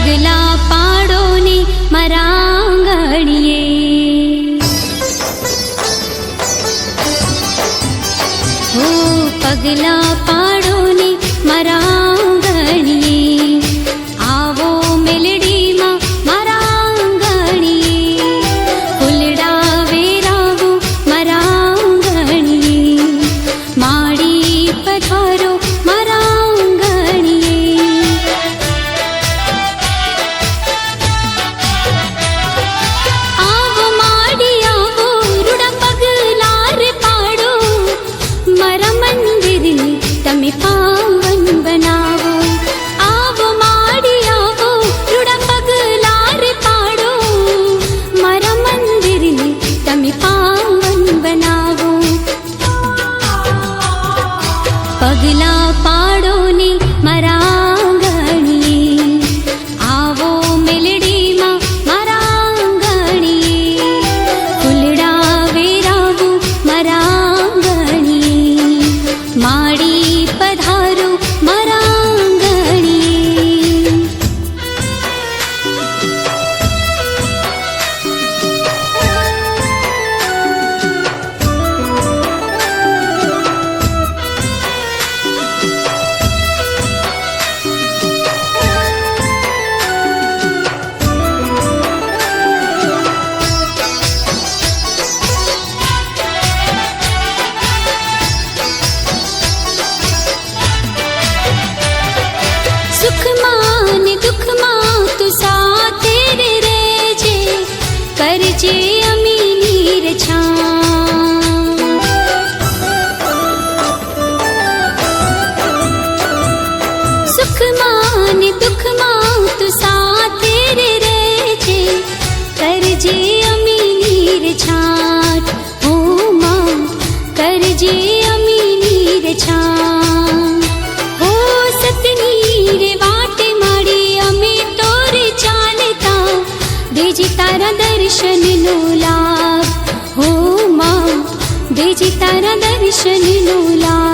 પગલા પાડો ને મારા આંગણીએ, હો પગલા પાડો ને મારા આંગણીએ, આવો મેલડીમાં મારા આંગણીએ, ફૂલડા વેરાવો મારા આંગણીએ, માડી પધારો મારા આંગણીએ. આવો માડી આવો રૂડા પગલા રે પાડો, મારા મંદિરને તમે પાવન બનાવો. આવો માડી આવો રૂડા પગલા રે પાડો, મારા મંદિરને તમે પાવન બનાવો. પગલા પાડો ને મારા આંગણીએ, આવો મેલડીમાં મારા આંગણીએ, ફૂલડા વેરાવો મારા આંગણીએ, માડી પધારો મારા આંગણીએ. સુખમાં ને દુઃખમાં તું સાથે રે રહેજે, કરજે અમીની રછા. સુખમાં ને દુઃખમાં તું સાથે રે રહેજે, કરજે અમીની રછાટ. હો માં કરજે અમીની રછાટ. હો સતની રે વાટે માડી અમે તો રે ચાલતા, દેજી તારા દર્શનનો લાભ. હો માં દેજી તારા દર્શનનો લાભ.